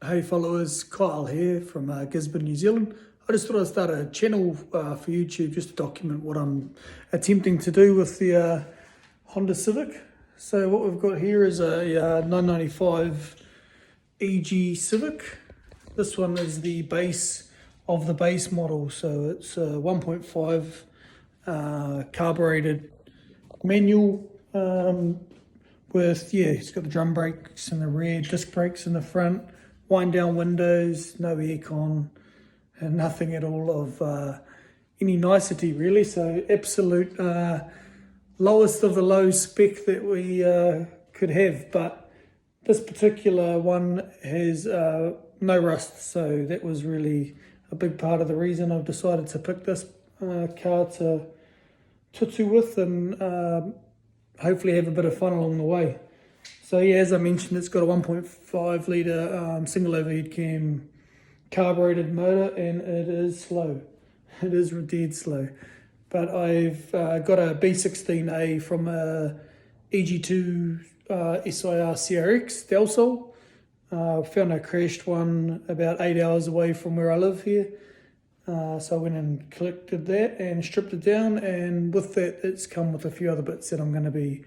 Hey followers, Kyle here from Gisborne, New Zealand. I just thought I'd start a channel for YouTube just to document what I'm attempting to do with the Honda Civic. So what we've got here is a 995 EG Civic. This one is the base of the base model, so it's a 1.5 carbureted manual with, it's got the drum brakes in the rear, disc brakes in the front, wind down windows, no aircon, and nothing at all of any nicety really. So absolute lowest of the low spec that we could have. But this particular one has no rust, so that was really a big part of the reason I've decided to pick this car to tutu with and hopefully have a bit of fun along the way. So yeah, as I mentioned, it's got a 1.5 litre single overhead cam carbureted motor, and it is slow. It is dead slow. But I've got a B16A from a EG2 SIR CRX Del Sol. Found a crashed one about 8 hours away from where I live here. So I went and collected that and stripped it down, and with that it's come with a few other bits that I'm going to be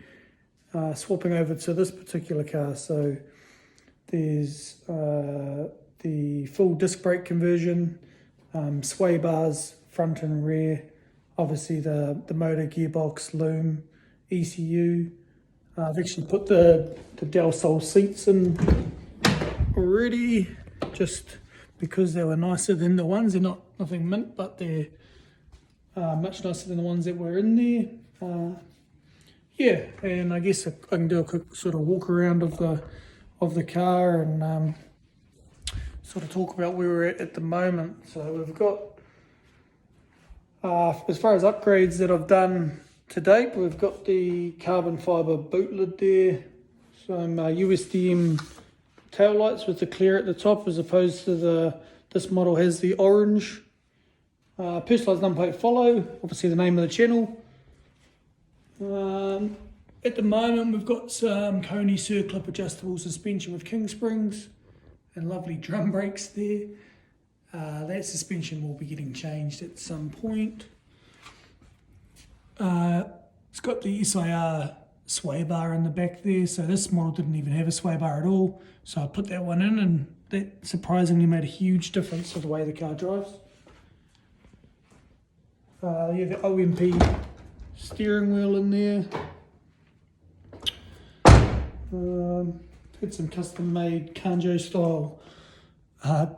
swapping over to this particular car. So there's the full disc brake conversion, sway bars front and rear, obviously the motor, gearbox, loom, ECU. I've actually put the Del Sol seats in already, just because they were nicer than the ones. They're nothing mint, but they're much nicer than the ones that were in there. Yeah, and I guess I can do a quick sort of walk around of the car and sort of talk about where we're at the moment. So we've got, as far as upgrades that I've done to date, we've got the carbon fibre boot lid there, some USDM tail lights with the clear at the top, as opposed to this model has the orange. Personalised number plate follow, obviously the name of the channel. At the moment we've got some Coney circlip adjustable suspension with king springs and lovely drum brakes there. That suspension will be getting changed at some point. It's got the SIR sway bar in the back there, so this model didn't even have a sway bar at all, so I put that one in, and that surprisingly made a huge difference to the way the car drives. You have the OMP steering wheel in there. Had some custom made Kanjo style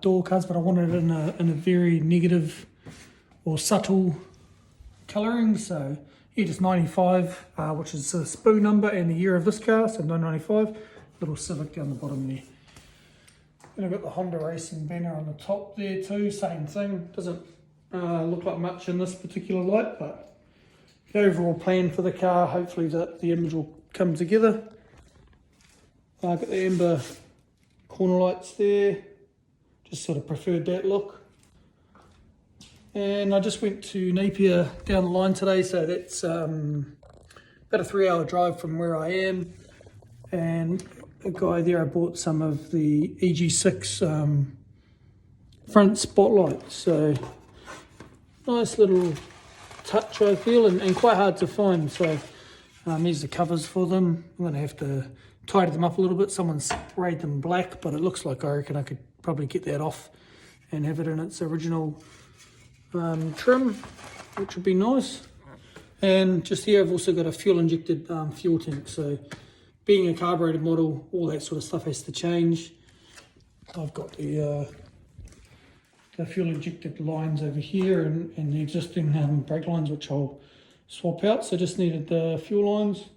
door cards, but I wanted it in a very negative or subtle colouring. So yeah, just 95, which is the SPU number and the year of this car, so 995. Little Civic down the bottom there. And I've got the Honda Racing banner on the top there too, same thing. Doesn't look like much in this particular light, but the overall plan for the car, hopefully the image will come together. I've got the amber corner lights there, just sort of preferred that look. And I just went to Napier down the line today, so that's about a 3-hour drive from where I am. And a guy there, I bought some of the EG6 front spotlights, so nice little touch I feel, and quite hard to find. So here's the covers for them. I'm going to have to tidy them up a little bit. Someone's sprayed them black, but it looks like I reckon I could probably get that off and have it in its original trim, which would be nice. And just here I've also got a fuel injected fuel tank, so being a carbureted model, all that sort of stuff has to change. I've got the fuel injected lines over here and the existing brake lines, which I'll swap out, so just needed the fuel lines.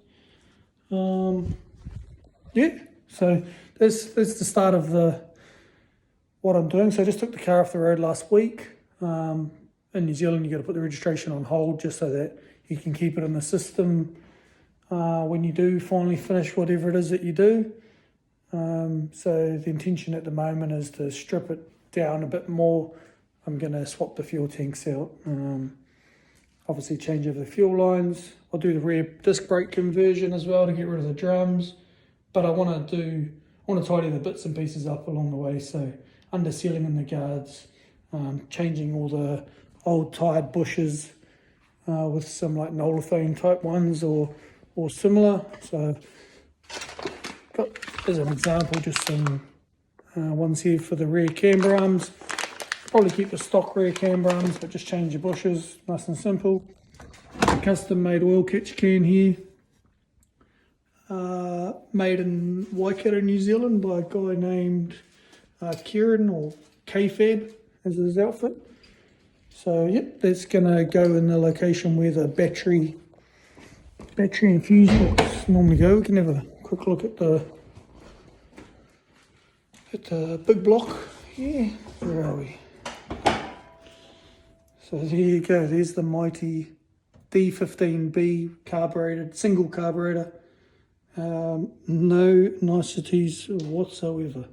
Yeah, so that's the start of what I'm doing. So I just took the car off the road last week. In New Zealand, you've got to put the registration on hold just so that you can keep it in the system when you do finally finish whatever it is that you do. So the intention at the moment is to strip it down a bit more. I'm going to swap the fuel tanks out, obviously change over the fuel lines. I'll do the rear disc brake conversion as well to get rid of the drums. But I want to want to tidy the bits and pieces up along the way, so under sealing in the guards, changing all the old tired bushes with some like Nolaphane type ones or similar. So got, as an example, just some ones here for the rear camber arms. Probably keep the stock rear camber arms, but just change your bushes, nice and simple. Custom made oil catch can here, made in Waikato, New Zealand by a guy named Kieran, or KFab as his outfit. So yep, that's gonna go in the location where the battery and fuse box normally go. We can have a quick look at the big block here. Where are we? So there you go, there's the mighty D15B carbureted, single carburetor. No niceties whatsoever.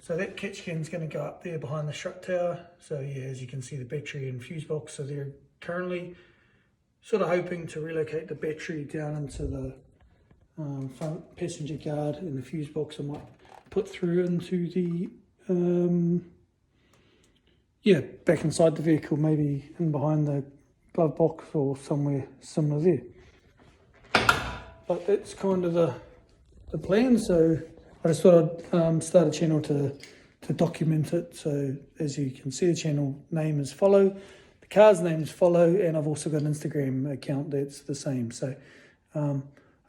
So that catch can's going to go up there behind the strut tower. So yeah, as you can see, the battery and fuse box. So they're currently sort of hoping to relocate the battery down into the front passenger guard, and the fuse box I might put through into the yeah, back inside the vehicle, maybe in behind the glove box or somewhere similar there. But that's kind of the plan. So I just thought I'd start a channel to document it. So as you can see, the channel name is FOLL0W, the car's name is FOLL0W, and I've also got an Instagram account that's the same. So I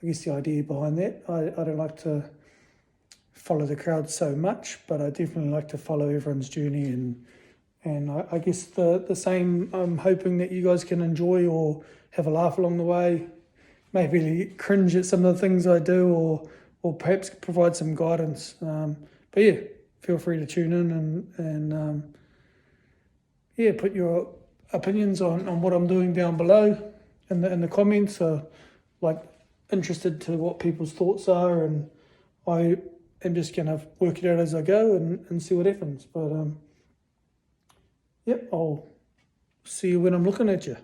guess the idea behind that, I don't like to follow the crowd so much, but I definitely like to follow everyone's journey, and I guess the same. I'm hoping that you guys can enjoy or have a laugh along the way, maybe cringe at some of the things I do, or perhaps provide some guidance. But yeah, feel free to tune in and yeah, put your opinions on what I'm doing down below in the comments. Like interested to what people's thoughts are, and I am just gonna work it out as I go and see what happens. But yep, I'll see you when I'm looking at you.